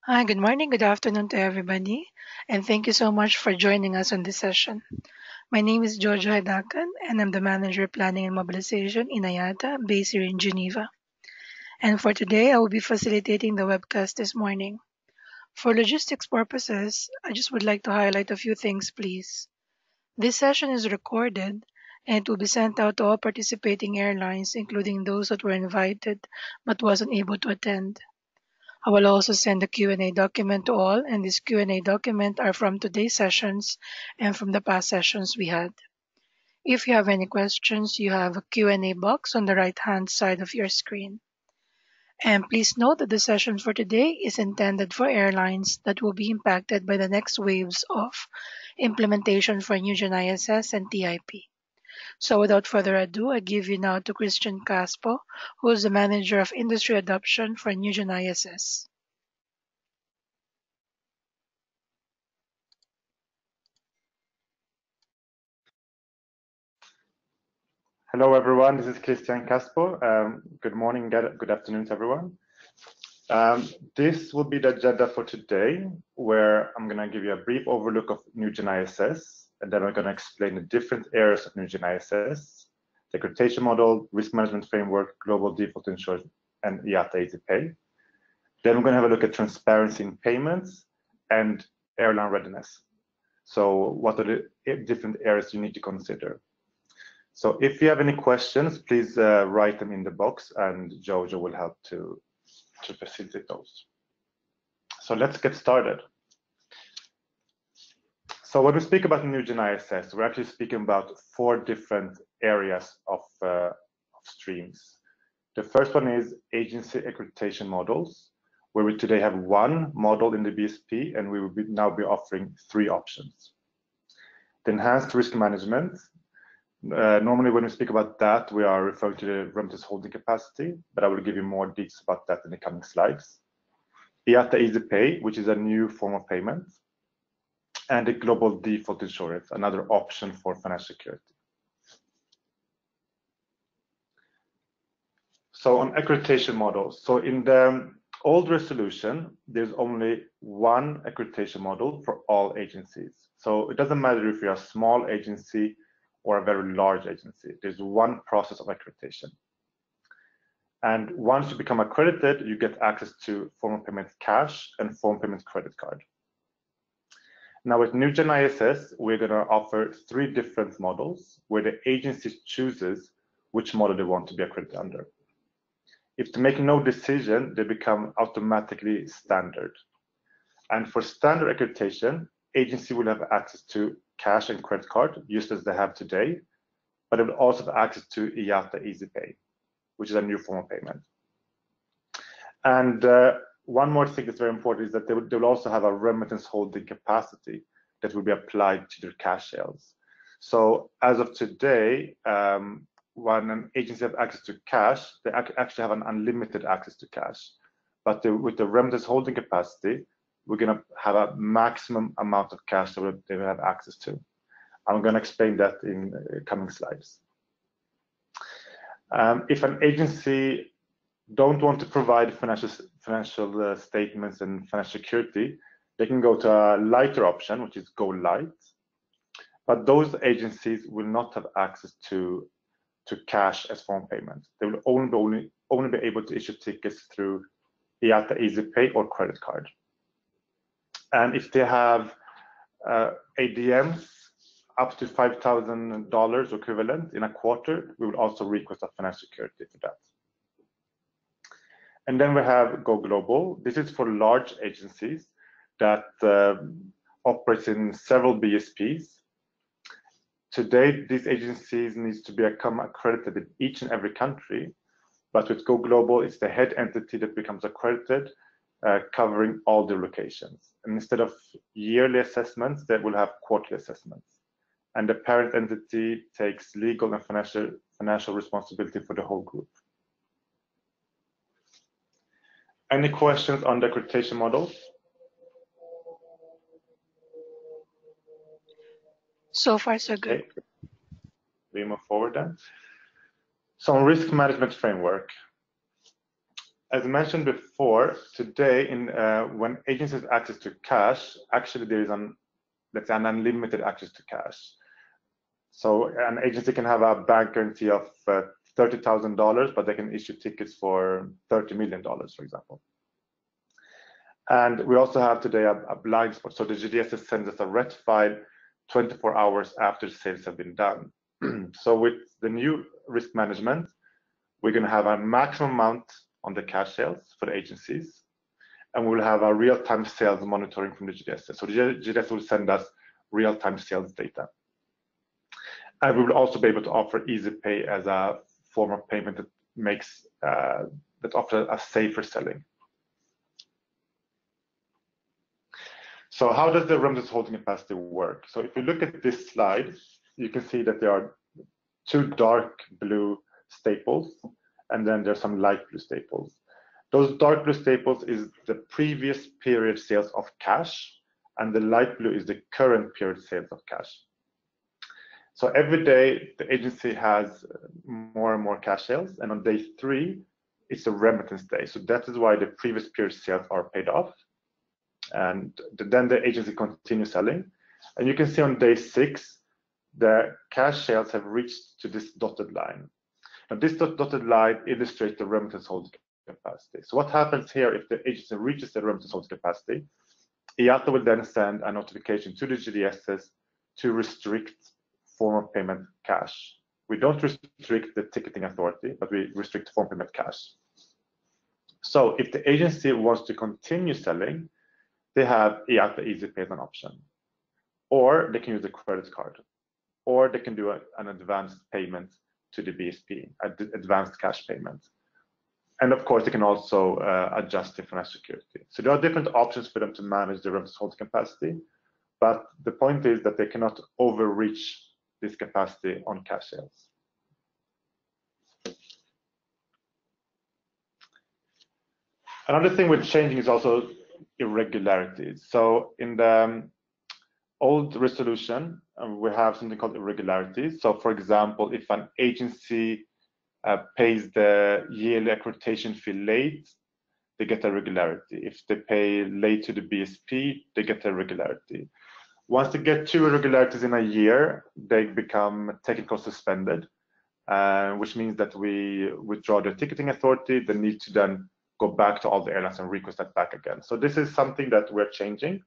Hi, good morning, good afternoon to everybody, and thank you so much for joining us on this session. My name is Jojo Hidakan, and I'm the Manager of Planning and Mobilization in IATA, based here in Geneva. And for today, I will be facilitating the webcast this morning. For logistics purposes, I just would like to highlight a few things, please. This session is recorded, and it will be sent out to all participating airlines, including those that were invited but wasn't able to attend. I will also send a Q&A document to all, and this Q&A document are from today's sessions and from the past sessions we had. If you have any questions, you have a Q&A box on the right-hand side of your screen. And please note that the session for today is intended for airlines that will be impacted by the next waves of implementation for NewGen ISS and TIP. So without further ado, I give you now to Christian Caspo, who is the Manager of Industry Adoption for NewGen ISS. Hello, everyone. This is Christian Caspo. Good morning, good afternoon to everyone. This will be the agenda for today, where I'm going to give you a brief overlook of NewGen ISS, and then we're going to explain the different areas of NewGen ISS, the accreditation model, risk management framework, global default insurance, and IATA EasyPay. Then we're going to have a look at transparency in payments and airline readiness. So what are the different areas you need to consider? So if you have any questions, please write them in the box, and Jojo will help to facilitate those. So let's get started. So when we speak about NewGen ISS, we're actually speaking about 4 different areas of streams. The first one is agency accreditation models, where we today have 1 model in the BSP, and we will now be offering 3 options. The enhanced risk management. Normally, when we speak about that, we are referring to the remittance holding capacity, but I will give you more details about that in the coming slides. IATA EasyPay, which is a new form of payment, and the global default insurance, another option for financial security. So on accreditation models, so in the old resolution, there's only 1 accreditation model for all agencies. So it doesn't matter if you're a small agency or a very large agency. There's 1 process of accreditation. And once you become accredited, you get access to form of payment cash and form of payment credit card. Now with NewGen ISS, we're going to offer 3 different models where the agency chooses which model they want to be accredited under. If they make no decision, they become automatically standard. And for standard accreditation, agency will have access to cash and credit card, just as they have today, but it will also have access to IATA EasyPay, which is a new form of payment. And one more thing that's very important is that they will also have a remittance holding capacity that will be applied to their cash sales. So as of today, when an agency has access to cash, they actually have an unlimited access to cash. But with the remittance holding capacity, we're going to have a maximum amount of cash that they will have access to. I'm going to explain that in coming slides. If an agency don't want to provide financial statements and financial security, they can go to a lighter option, which is Go Light. But those agencies will not have access to cash as form payment. They will only be able to issue tickets through IATA EasyPay or credit card. And if they have ADMs up to $5,000 equivalent in a quarter, we will also request a financial security for that. And then we have Go Global. This is for large agencies that operates in several BSPs. Today, these agencies need to become accredited in each and every country, but with Go Global, it's the head entity that becomes accredited, covering all the locations. And instead of yearly assessments, they will have quarterly assessments. And the parent entity takes legal and financial responsibility for the whole group. Any questions on the accreditation models? So far, so good. Okay. We move forward then. So on risk management framework, as mentioned before, today when agencies have access to cash, actually there is an unlimited access to cash. So an agency can have a bank guarantee of $30,000, but they can issue tickets for $30 million, for example. And we also have today a blind spot. So the GDS sends us a ratified 24 hours after sales have been done. So with the new risk management, we're going to have a maximum amount on the cash sales for the agencies, and we'll have a real-time sales monitoring from the GDS. So the GDS will send us real-time sales data. And we will also be able to offer EasyPay as a form of payment that makes that offers a safer selling. So how does the remittance holding capacity work? So if you look at this slide, you can see that there are two dark blue staples, and then there's some light blue staples. Those dark blue staples is the previous period sales of cash, and the light blue is the current period sales of cash. So every day the agency has more and more cash sales, and on day 3 it's a remittance day. So that is why the previous period sales are paid off, and then the agency continues selling. And you can see on day 6 the cash sales have reached to this dotted line. Now this dotted line illustrates the remittance holding capacity. So what happens here if the agency reaches the remittance holding capacity? IATA will then send a notification to the GDSs to restrict form of payment cash. We don't restrict the ticketing authority, but we restrict form payment cash. So if the agency wants to continue selling, they have IATA EasyPay as an option, or they can use a credit card, or they can do an advanced payment to the BSP, advanced cash payment. And of course, they can also adjust the financial security. So there are different options for them to manage the remittance holding capacity, but the point is that they cannot overreach this capacity on cash sales. Another thing we're changing is also irregularities. So in the old resolution, we have something called irregularities. So for example, if an agency pays the yearly accreditation fee late, they get a regularity. If they pay late to the BSP, they get a regularity. Once they get 2 irregularities in a year, they become technical suspended, which means that we withdraw the ticketing authority. They need to then go back to all the airlines and request that back again. So this is something that we're changing.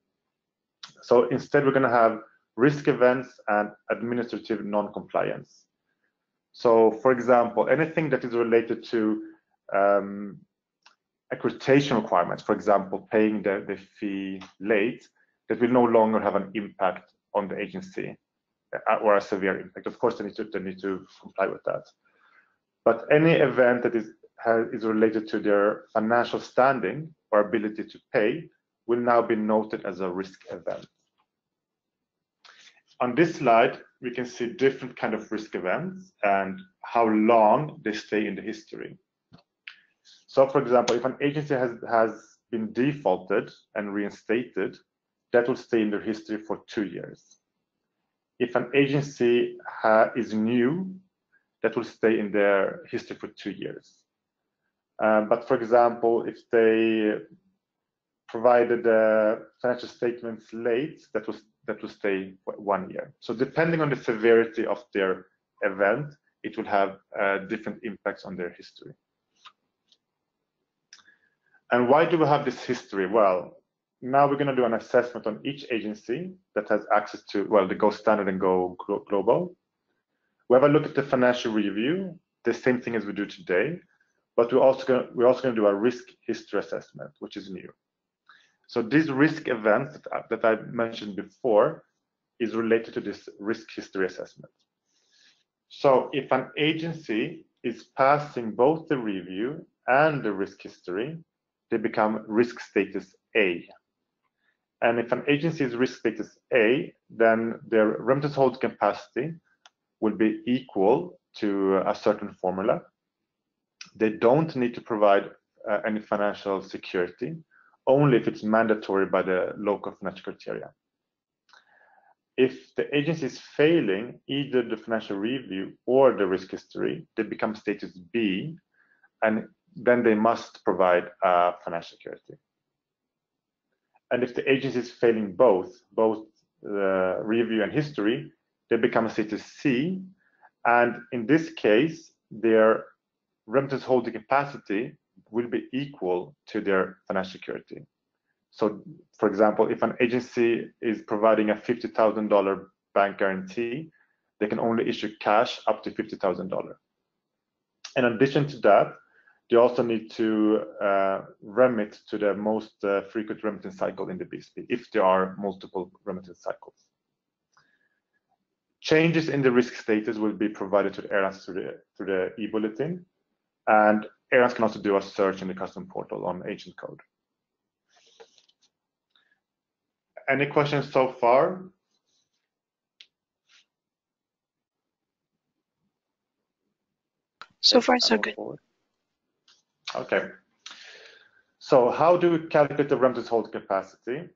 So instead, we're going to have risk events and administrative non-compliance. So for example, anything that is related to accreditation requirements, for example, paying the fee late, that will no longer have an impact on the agency or a severe impact. Of course, they need to comply with that. But any event that is related to their financial standing or ability to pay will now be noted as a risk event. On this slide, we can see different kind of risk events and how long they stay in the history. So for example, if an agency has been defaulted and reinstated, that will stay in their history for 2 years. If an agency is new, that will stay in their history for 2 years. But for example, if they provided financial statements late, that will stay for 1 year. So depending on the severity of their event, it will have different impacts on their history. And why do we have this history? Well, now we're going to do an assessment on each agency that has access to, well, the Go Standard and Go Global. We have a look at the financial review, the same thing as we do today, but we're also going to do a risk history assessment, which is new. So these risk events that I mentioned before is related to this risk history assessment. So if an agency is passing both the review and the risk history, they become risk status A. And if an agency is risk status A, then their remittance holding capacity will be equal to a certain formula. They don't need to provide any financial security, only if it's mandatory by the local financial criteria. If the agency is failing either the financial review or the risk history, they become status B, and then they must provide financial security. And if the agency is failing both review and history, they become a C2C, and in this case, their remittance holding capacity will be equal to their financial security. So, for example, if an agency is providing a $50,000 bank guarantee, they can only issue cash up to $50,000. In addition to that, they also need to remit to the most frequent remittance cycle in the BSP, if there are multiple remittance cycles. Changes in the risk status will be provided to the airlines through the e-bulletin, and airlines can also do a search in the custom portal on agent code. Any questions so far? So far, so good. Okay. So how do we calculate the remittance hold capacity?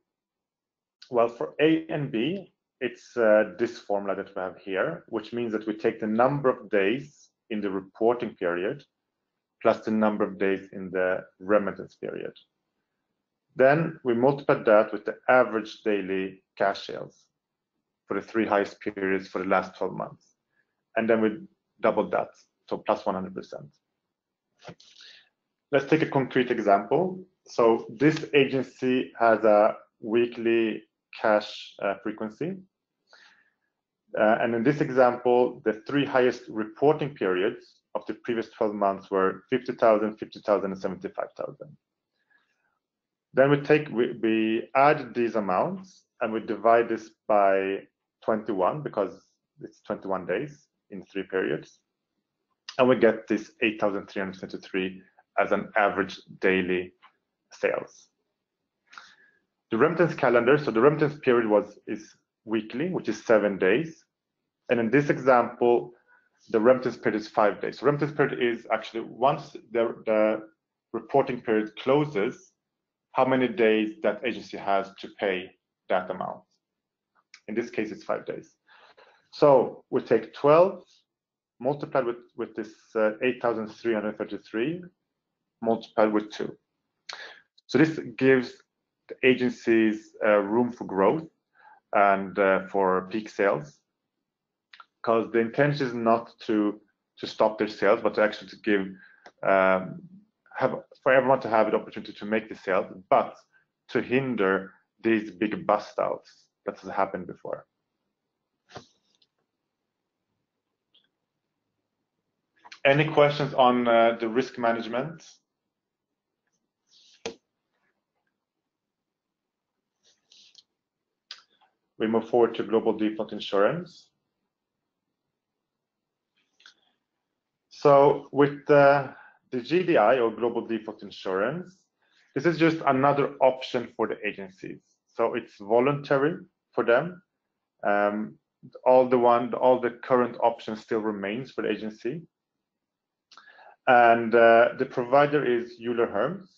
Well, for A and B, it's this formula that we have here, which means that we take the number of days in the reporting period plus the number of days in the remittance period. Then we multiply that with the average daily cash sales for the 3 highest periods for the last 12 months. And then we double that, so plus 100%. Let's take a concrete example. So this agency has a weekly cash frequency. And in this example, the 3 highest reporting periods of the previous 12 months were 50,000, 50,000, and 75,000. Then we add these amounts and we divide this by 21 because it's 21 days in 3 periods. And we get this 8,323 as an average daily sales. The remittance calendar, so the remittance period is weekly, which is 7 days. And in this example, the remittance period is 5 days. So remittance period is actually once the reporting period closes, how many days that agency has to pay that amount. In this case, it's 5 days. So we take 12 multiplied with this 8,333 multiplied with 2. So this gives the agencies room for growth and for peak sales, because the intention is not to stop their sales, but to actually to give for everyone to have the opportunity to make the sales, but to hinder these big bust outs that has happened before. Any questions on the risk management? We move forward to global default insurance. So with the GDI, or global default insurance, this is just another option for the agencies. So it's voluntary for them. All the current options still remains for the agency. And the provider is Euler Hermes,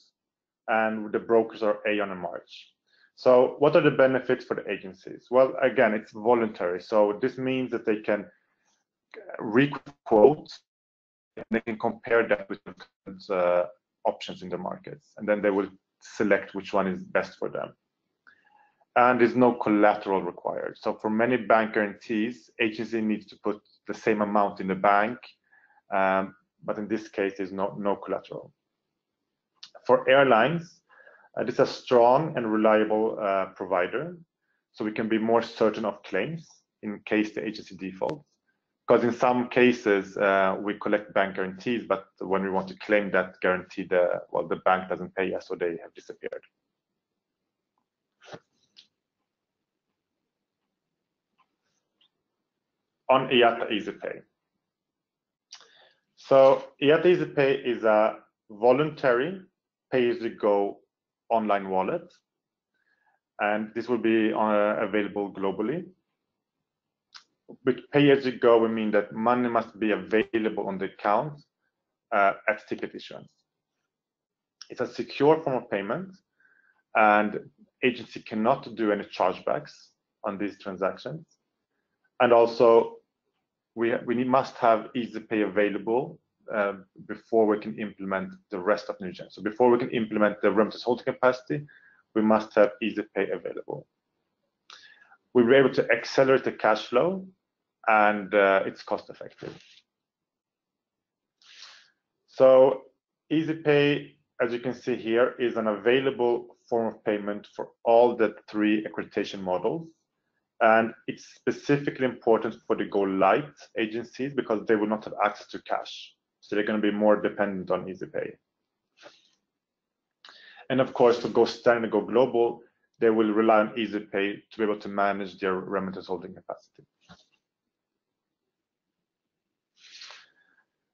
and the brokers are Aon and March. So what are the benefits for the agencies? Well, again, it's voluntary. So this means that they can re-quote and they can compare that with the options in the markets. And then they will select which one is best for them. And there's no collateral required. So for many bank guarantees, agency needs to put the same amount in the bank. But in this case, there's no collateral. For airlines, this is a strong and reliable provider, so we can be more certain of claims in case the agency defaults. Because in some cases, we collect bank guarantees, but when we want to claim that guarantee, the bank doesn't pay us, so they have disappeared. On IATA EasyPay. So IATA EasyPay is a voluntary pay-as-you-go online wallet, and this will be available globally. With pay-as-you-go, we mean that money must be available on the account at ticket issuance. It's a secure form of payment, and agency cannot do any chargebacks on these transactions. And also, we must have EasyPay available before we can implement the rest of NewGen. So before we can implement the remittance holding capacity, we must have EasyPay available. We were able to accelerate the cash flow, and it's cost effective. So EasyPay, as you can see here, is an available form of payment for all the 3 accreditation models. And it's specifically important for the Go Light agencies because they will not have access to cash. So they're going to be more dependent on EasyPay. And of course, for Go Standard and Go Global, they will rely on EasyPay to be able to manage their remittance holding capacity.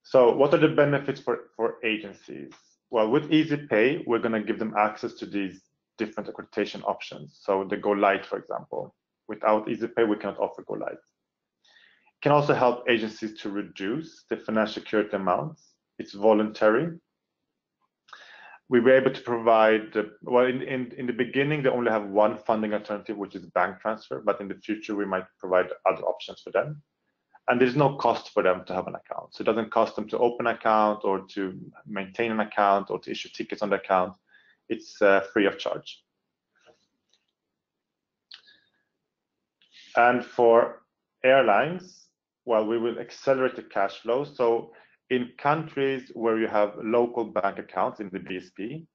So what are the benefits for agencies? Well, with EasyPay, we're going to give them access to these different accreditation options. So the Go Light, for example. Without EasyPay, we cannot offer Go Light. It can also help agencies to reduce the financial security amounts. It's voluntary. We were able to provide, well, in the beginning, they only have one funding alternative, which is bank transfer, but in the future, we might provide other options for them. And there's no cost for them to have an account. So it doesn't cost them to open an account or to maintain an account or to issue tickets on the account. It's free of charge. And for airlines, well, we will accelerate the cash flow. So in countries where you have local bank accounts in the BSP,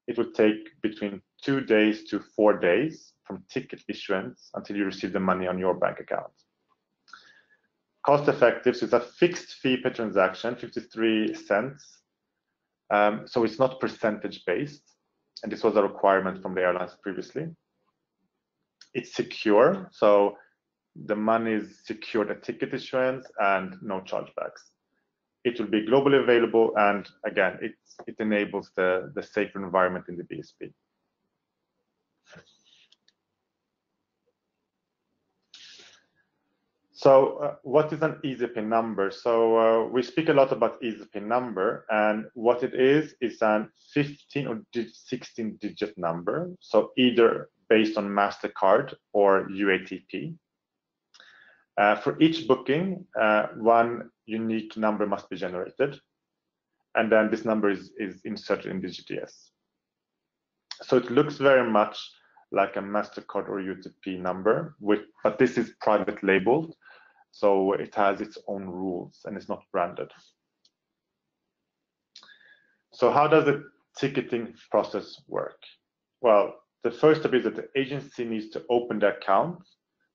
it will take between 2 days to 4 days from ticket issuance until you receive the money on your bank account. Cost effective, so it's a fixed fee per transaction, 53 cents. So it's not percentage based. And this was a requirement from the airlines previously. It's secure, so the money is secured at ticket issuance and no chargebacks. It will be globally available, and again, it enables the safer environment in the BSP. So what is an EasyPay number? So we speak a lot about EasyPay number, and what it is an 15 or 16 digit number. So either based on MasterCard or UATP. For each booking, one unique number must be generated, and then this number is inserted in the GDS. So it looks very much like a MasterCard or UATP number, but this is private labeled, so it has its own rules and it's not branded. So how does the ticketing process work? Well, the first step is that the agency needs to open the account,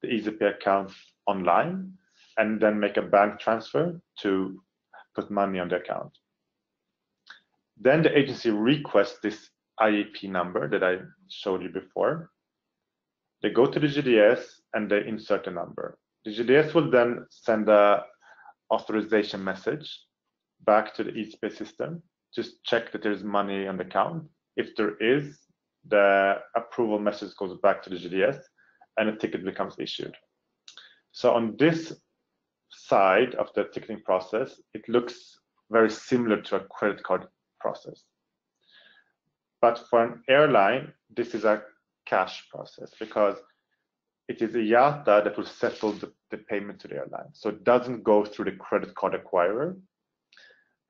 the EasyPay account online, and then make a bank transfer to put money on the account. Then the agency requests this IEP number that I showed you before. They go to the GDS and they insert a number. The GDS will then send an authorization message back to the EasyPay system. Just check that there's money on the account. If there is, the approval message goes back to the GDS and a ticket becomes issued. So on this side of the ticketing process, it looks very similar to a credit card process. But for an airline, this is a cash process because it is IATA that will settle the payment to the airline. So it doesn't go through the credit card acquirer,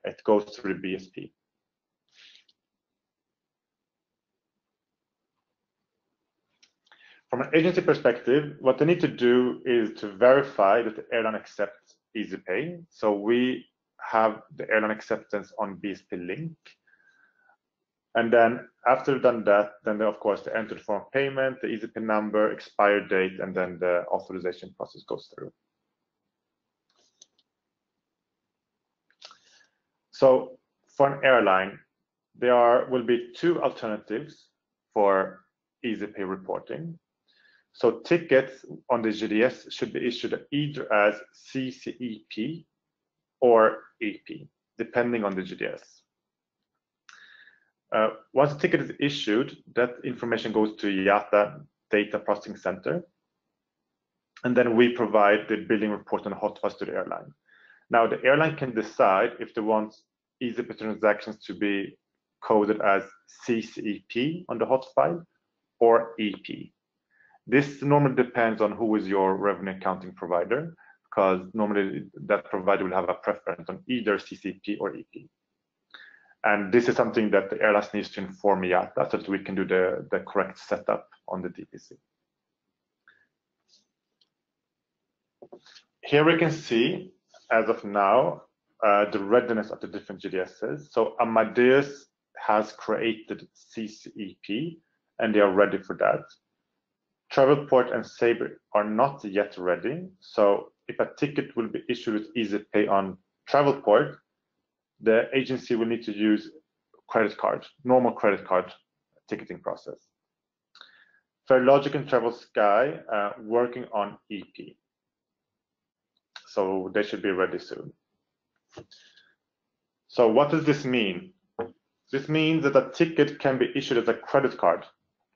it goes through the BSP. From an agency perspective, what they need to do is to verify that the airline accepts EasyPay. So we have the airline acceptance on BSP link. And then after they've done that, then they, of course, they enter the form of payment, the EasyPay number, expired date, and then the authorization process goes through. So for an airline, there will be 2 alternatives for EasyPay reporting. So tickets on the GDS should be issued either as CCEP or EP, depending on the GDS. Once a ticket is issued, that information goes to IATA Data Processing Center, and then we provide the billing report and hotfiles to the airline. Now, the airline can decide if they want EasyPay transactions to be coded as CCEP on the hotfile or EP. This normally depends on who is your revenue accounting provider. because normally that provider will have a preference on either CCP or EP. And this is something that the airlines needs to inform IATA so that we can do the correct setup on the DPC. Here we can see, as of now, the readiness of the different GDSs. So Amadeus has created CCEP, and they are ready for that. Travelport and Sabre are not yet ready. So if a ticket will be issued with EasyPay on Travelport, the agency will need to use credit card, normal credit card ticketing process. Fairlogic and TravelSky working on EP. So they should be ready soon. So what does this mean? This means that a ticket can be issued as a credit card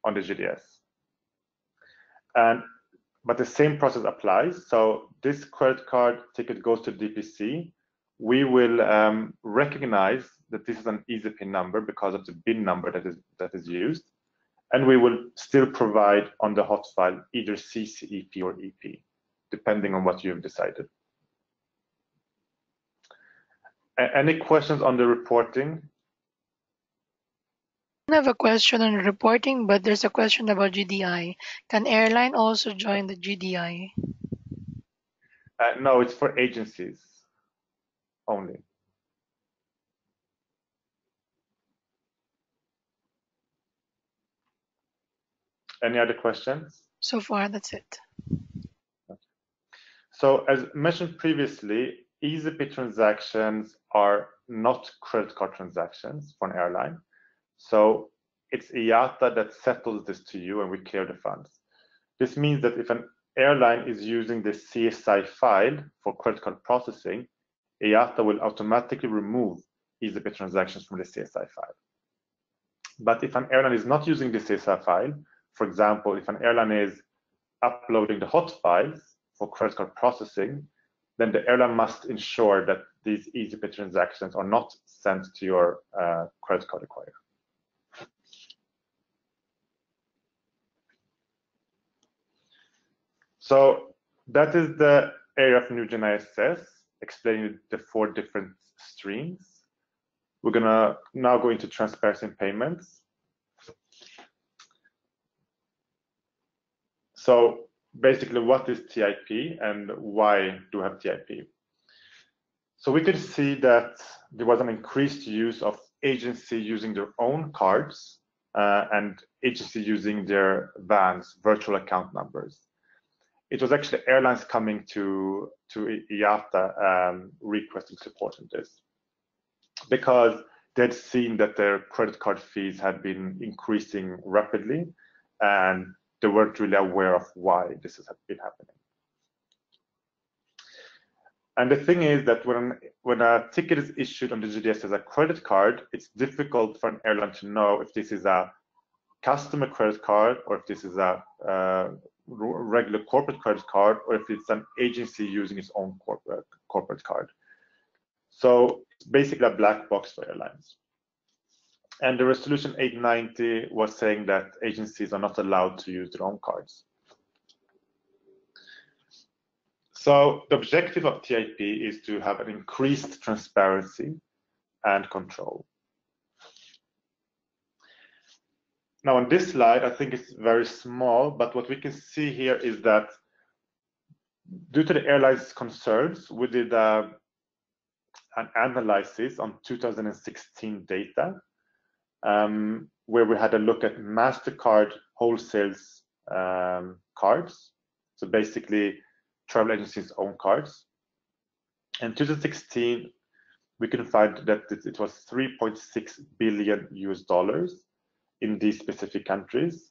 on the GDS. But the same process applies. So this credit card ticket goes to DPC. We will recognize that this is an EasyPay number because of the BIN number that is used. And we will still provide on the hot file either CCEP or EP, depending on what you've decided. Any questions on the reporting? I have a question on reporting, but there's a question about GDI. Can airline also join the GDI? No, it's for agencies only. Any other questions? So far, that's it. Okay. So as mentioned previously, EasyPay transactions are not credit card transactions for an airline. So it's IATA that settles this to you and we clear the funds. This means that if an airline is using the CSI file for credit card processing, IATA will automatically remove EasyPay transactions from the CSI file. But if an airline is not using the CSI file, for example, if an airline is uploading the hot files for credit card processing, then the airline must ensure that these EasyPay transactions are not sent to your credit card acquirer. So that is the area of NewGen ISS, explaining the 4 different streams. We're gonna now go into transparency and payments. So basically, what is TIP and why do we have TIP? So we could see that there was an increased use of agency using their own cards and agency using their VANs, virtual account numbers. It was actually airlines coming to IATA requesting support in this because they'd seen that their credit card fees had been increasing rapidly and they weren't really aware of why this has been happening. And the thing is that when a ticket is issued on the GDS as a credit card, it's difficult for an airline to know if this is a customer credit card or if this is a regular corporate credit card or if it's an agency using its own corporate card. So it's basically a black box for airlines. And the resolution 890 was saying that agencies are not allowed to use their own cards. So the objective of TIP is to have an increased transparency and control. Now on this slide, I think it's very small, but what we can see here is that due to the airline's concerns, we did an analysis on 2016 data, where we had a look at MasterCard wholesales cards. So basically travel agencies' own cards. In 2016, we can find that it was $3.6 billion in these specific countries.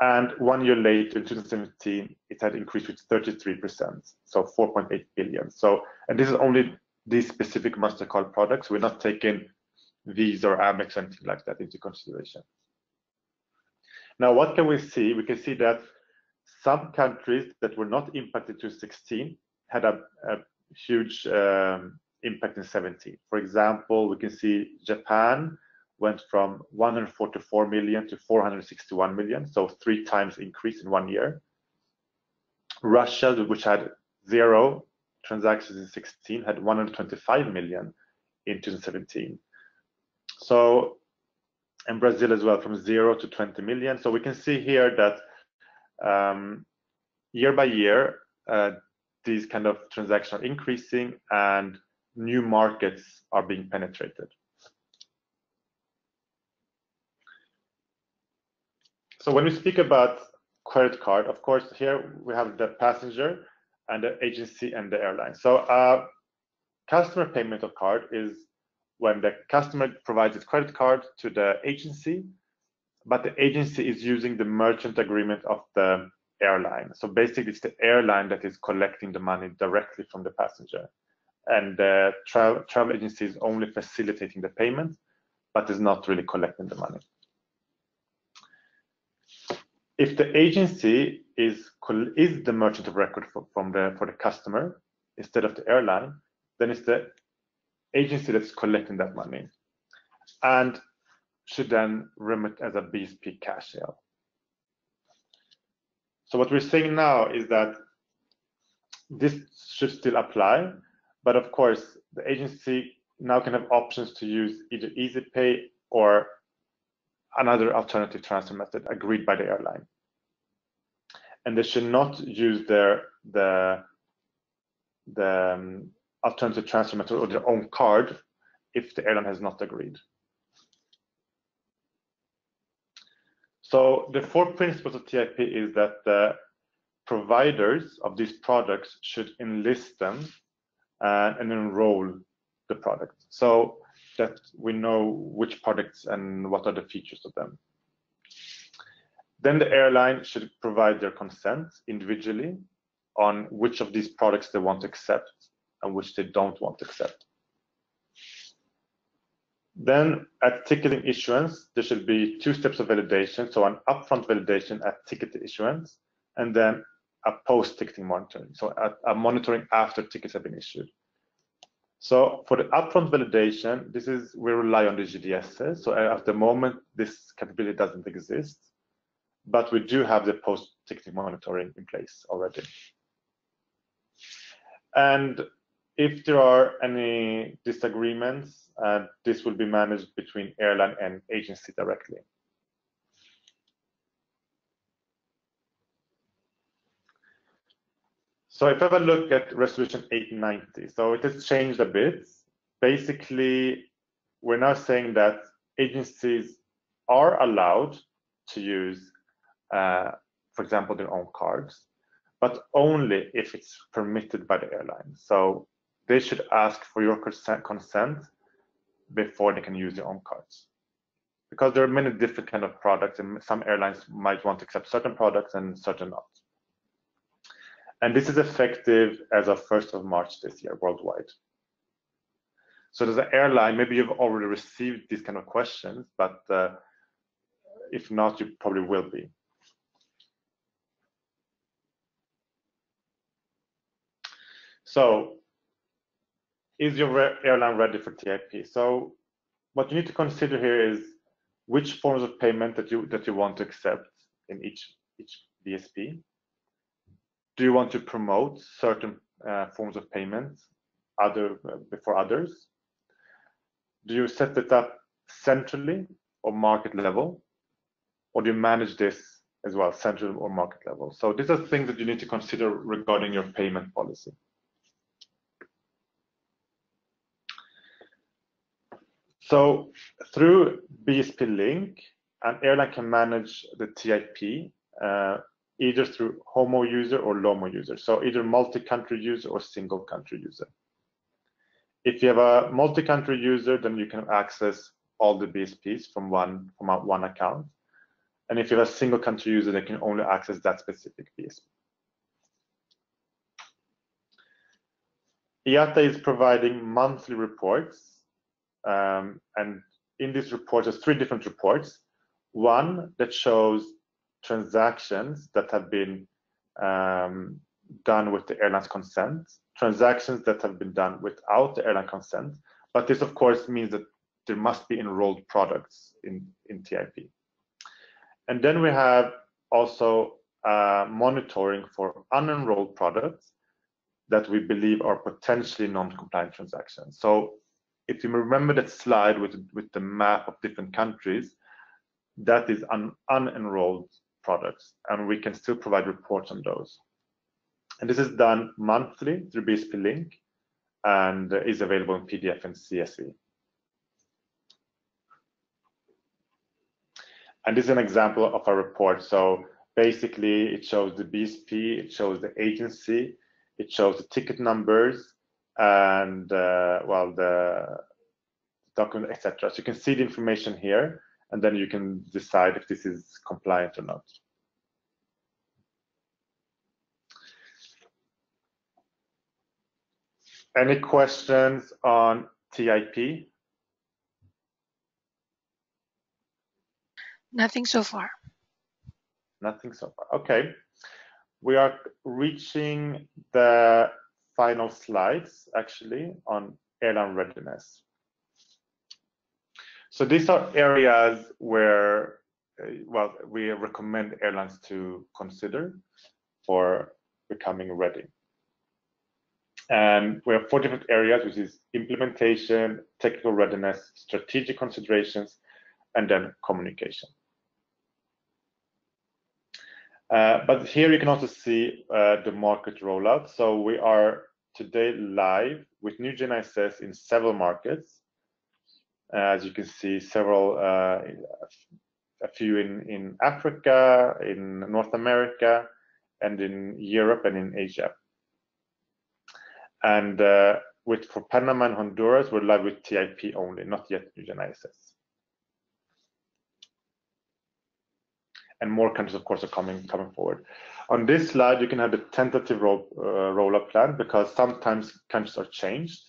And 1 year later, in 2017, it had increased with 33%, so 4.8 billion. So, and this is only these specific MasterCard products. We're not taking Visa or Amex or anything like that into consideration. Now, what can we see? We can see that some countries that were not impacted to 16 had a huge impact in 17. For example, we can see Japan went from 144 million to 461 million, so 3 times increase in 1 year. Russia, which had 0 transactions in 2016 had 125 million in 2017. So, and Brazil as well, from 0 to 20 million. So we can see here that year by year, these kind of transactions are increasing and new markets are being penetrated. So when we speak about credit card, of course, here we have the passenger and the agency and the airline. So customer payment of card is when the customer provides its credit card to the agency, but the agency is using the merchant agreement of the airline. So basically, it's the airline that is collecting the money directly from the passenger. And the travel agency is only facilitating the payment, but is not really collecting the money. If the agency is the merchant of record for the customer instead of the airline, then it's the agency that's collecting that money and should then remit as a BSP cash sale. So what we're saying now is that this should still apply, but of course the agency now can have options to use either EasyPay or another alternative transfer method agreed by the airline. And they should not use the alternative transfer method or their own card if the airline has not agreed. So the 4 principles of TIP is that the providers of these products should enlist them and enroll the product so that we know which products and what are the features of them. Then the airline should provide their consent individually on which of these products they want to accept and which they don't want to accept. Then at ticketing issuance, there should be 2 steps of validation. So an upfront validation at ticket issuance, and then a post-ticketing monitoring. So a monitoring after tickets have been issued. So for the upfront validation, we rely on the GDSs. So at the moment, this capability doesn't exist, but we do have the post-ticketing monitoring in place already. And if there are any disagreements, this will be managed between airline and agency directly. So if I have a look at Resolution 890, so it has changed a bit. Basically, we're now saying that agencies are allowed to use, for example, their own cards, but only if it's permitted by the airline. So they should ask for your consent before they can use their own cards. Because there are many different kind of products, and some airlines might want to accept certain products and certain not. And this is effective as of 1st of March this year worldwide. So as an airline, maybe you've already received these kind of questions, but if not, you probably will be. So is your airline ready for TIP? So what you need to consider here is which forms of payment that you want to accept in each BSP. Do you want to promote certain forms of payment before others? Do you set it up centrally or market level? Or do you manage this as well, central or market level? So these are things that you need to consider regarding your payment policy. So through BSP Link, an airline can manage the TIP either through HOMO user or LOMO user. So either multi-country user or single country user. If you have a multi-country user, then you can access all the BSPs from one account. And if you have a single country user, they can only access that specific BSP. IATA is providing monthly reports. And in these reports, there's 3 different reports. One that shows transactions that have been done with the airline's consent, transactions that have been done without the airline consent. But this, of course, means that there must be enrolled products in TIP. And then we have also monitoring for unenrolled products that we believe are potentially non-compliant transactions. So if you remember that slide with the map of different countries, that is unenrolled products, and we can still provide reports on those. And this is done monthly through BSP Link and is available in PDF and CSV. And this is an example of a report. So basically, it shows the BSP, it shows the agency, it shows the ticket numbers, and well, the document, etc. So you can see the information here, and then you can decide if this is compliant or not. Any questions on TIP? Nothing so far. Nothing so far. Okay. We are reaching the final slides, actually, on airline readiness. So these are areas where, well, we recommend airlines to consider for becoming ready. And we have 4 different areas, which is implementation, technical readiness, strategic considerations, and then communication. But here you can also see the market rollout. So we are today live with NewGen ISS in several markets. As you can see, several, a few in Africa, in North America, and in Europe and in Asia. And for Panama and Honduras, we're live with TIP only, not yet NewGen ISS. And more countries, of course, are coming forward. On this slide, you can have the tentative rollout plan, because sometimes countries are changed.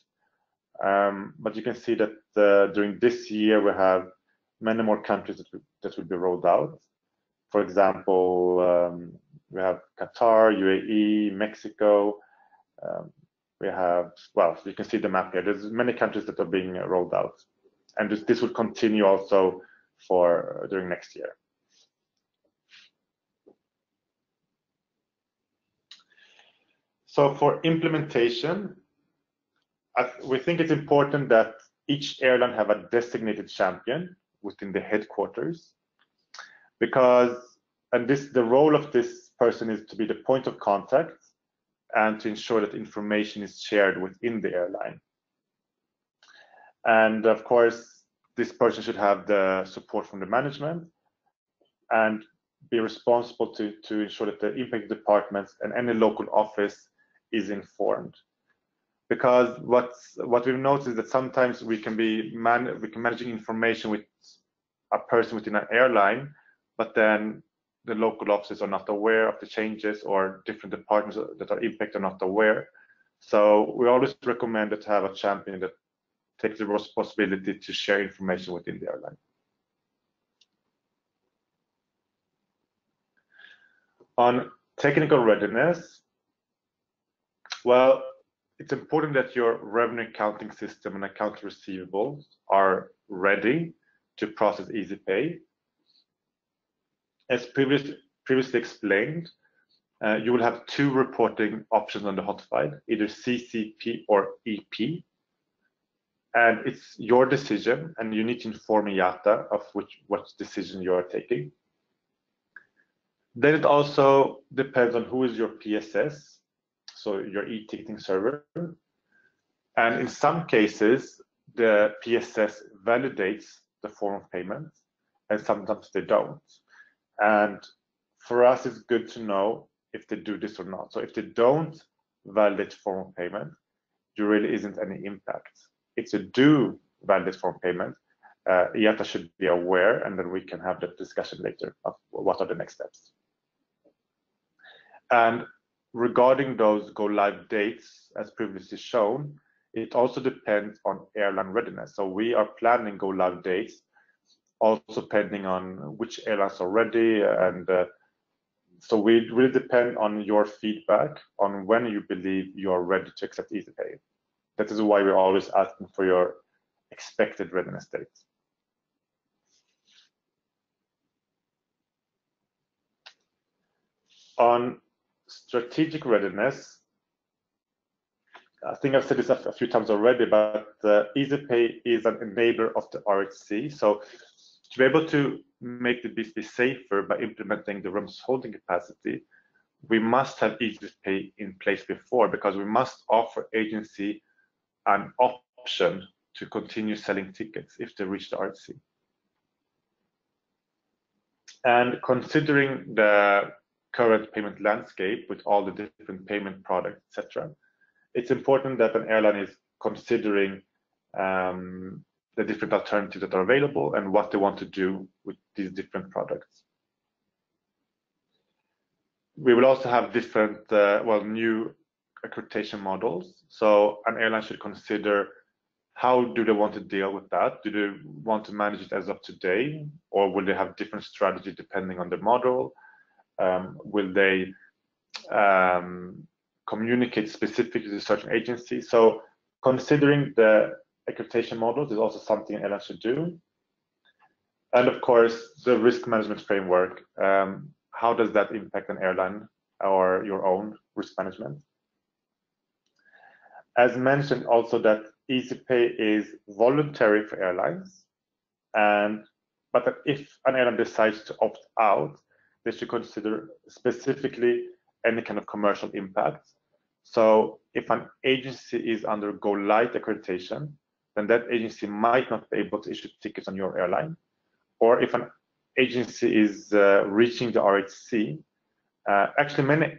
But you can see that during this year, we have many more countries that will be rolled out. For example, we have Qatar, UAE, Mexico. We have, well, you can see the map here. There's many countries that are being rolled out. And this will continue also during next year. So for implementation, we think it's important that each airline have a designated champion within the headquarters, because, and the role of this person is to be the point of contact and to ensure that information is shared within the airline. And of course, this person should have the support from the management and be responsible to ensure that the impact departments and any local office is informed. Because what we've noticed is that sometimes we can be managing information with a person within an airline, but then the local offices are not aware of the changes, or different departments that are impacted are not aware. So we always recommend to have a champion that takes the responsibility to share information within the airline. On technical readiness, well, it's important that your revenue accounting system and account receivables are ready to process EasyPay. As previously explained, you will have 2 reporting options on the hotfile, either CCP or EP. And it's your decision, and you need to inform IATA of what decision you are taking. Then it also depends on who is your PSS, so your e-ticketing server. And in some cases, the PSS validates the form of payment, and sometimes they don't. And for us, it's good to know if they do this or not. So if they don't validate form of payment, there really isn't any impact. If they do validate form of payment, IATA should be aware, and then we can have that discussion later of what are the next steps. And regarding those go live dates, as previously shown, it also depends on airline readiness. So we are planning go live dates, also depending on which airlines are ready. And so we really depend on your feedback on when you believe you are ready to accept EasyPay. That is why we're always asking for your expected readiness date. On strategic readiness, I think I've said this a few times already, but EasyPay is an enabler of the RHC. So to be able to make the BSP safer by implementing the rooms holding capacity, we must have EasyPay in place before, because we must offer agency an option to continue selling tickets if they reach the RHC. And considering the current payment landscape with all the different payment products, etc., it's important that an airline is considering the different alternatives that are available and what they want to do with these different products. We will also have different, new accreditation models. So an airline should consider, how do they want to deal with that? Do they want to manage it as of today, or will they have different strategy depending on the model? Will they communicate specifically to certain agencies? So considering the accreditation models is also something an airline should do. And of course, the risk management framework. How does that impact an airline or your own risk management? As mentioned also, that EasyPay is voluntary for airlines, but that if an airline decides to opt out, they should consider specifically any kind of commercial impact. So if an agency is under Go Light accreditation, then that agency might not be able to issue tickets on your airline. Or if an agency is reaching the RHC, actually many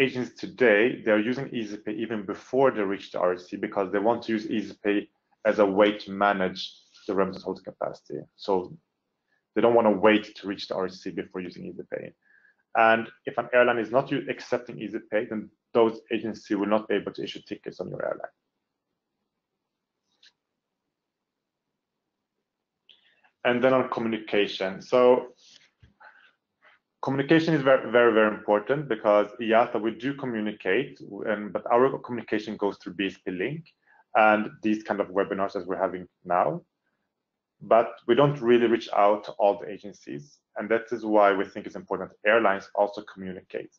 agents today, they're using EasyPay even before they reach the RHC, because they want to use EasyPay as a way to manage the remittance holding capacity. So they don't want to wait to reach the RHC before using EasyPay. And if an airline is not accepting EasyPay, then those agencies will not be able to issue tickets on your airline. And then on communication. So communication is very, very, very important, because IATA, we do communicate, but our communication goes through BSP Link and these kind of webinars as we're having now. But we don't really reach out to all the agencies. And that is why we think it's important that airlines also communicate.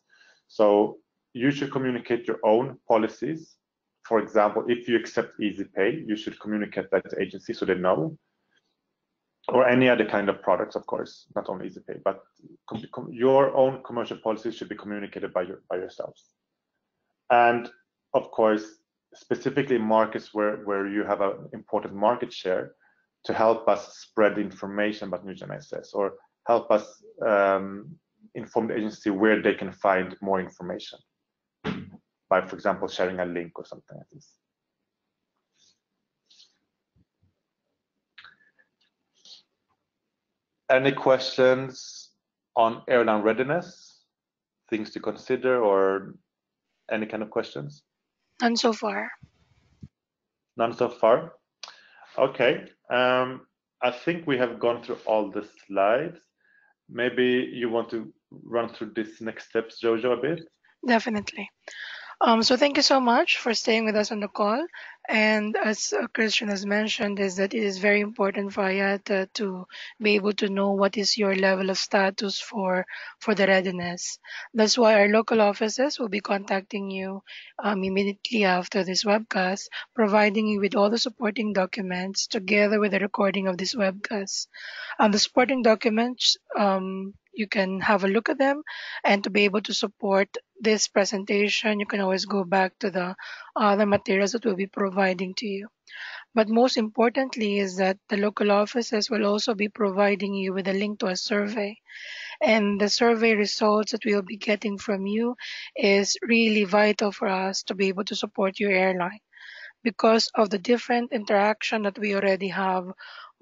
So you should communicate your own policies. For example, if you accept EasyPay, you should communicate that to agency so they know. Or any other kind of products, of course, not only EasyPay, but your own commercial policies should be communicated by yourselves. And of course, specifically in markets where you have an important market share, to help us spread information about NewGen ISS, or help us inform the agency where they can find more information by, for example, sharing a link or something like this. Any questions on airline readiness, things to consider, or any kind of questions? None so far. None so far? Okay. I think we have gone through all the slides. Maybe you want to run through these next steps, Jojo, a bit? Definitely. So thank you so much for staying with us on the call. And as Christian has mentioned, is that it is very important for IATA to be able to know what is your level of status for the readiness. That's why our local offices will be contacting you immediately after this webcast, providing you with all the supporting documents together with the recording of this webcast. The supporting documents, you can have a look at them, and to be able to support this presentation, you can always go back to the other materials that we'll be providing to you. But most importantly is that the local offices will also be providing you with a link to a survey. And the survey results that we'll be getting from you is really vital for us to be able to support your airline, because of the different interaction that we already have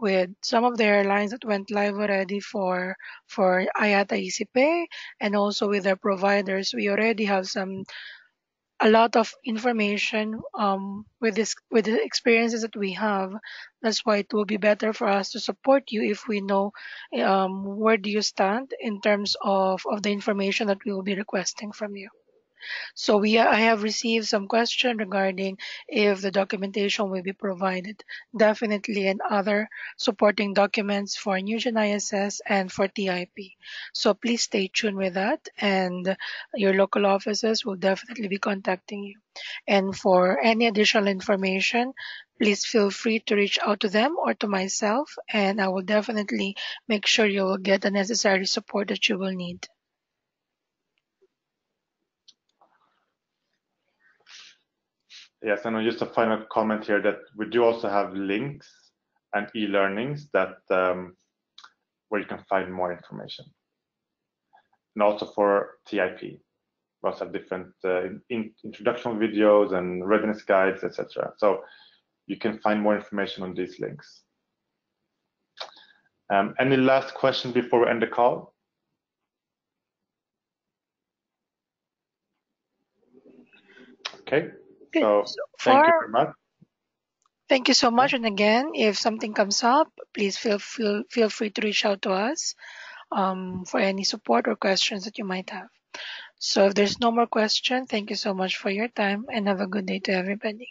with some of the airlines that went live already for IATA EasyPay, and also with their providers. We already have a lot of information with the experiences that we have. That's why it will be better for us to support you if we know where do you stand in terms of the information that we will be requesting from you. So I have received some question regarding if the documentation will be provided. Definitely, and other supporting documents for NewGen ISS and for TIP. So please stay tuned with that, and your local offices will definitely be contacting you. And for any additional information, please feel free to reach out to them or to myself, and I will definitely make sure you will get the necessary support that you will need. Yes, and just a final comment here that we do also have links and e-learnings that where you can find more information. And also for TIP, we also have different introductional videos and readiness guides, etc. So you can find more information on these links. Any last question before we end the call? Okay, Good. so So thank you very much. thank you so much. And again, if something comes up, please feel free to reach out to us for any support or questions that you might have. So if there's no more question, thank you so much for your time and have a good day to everybody.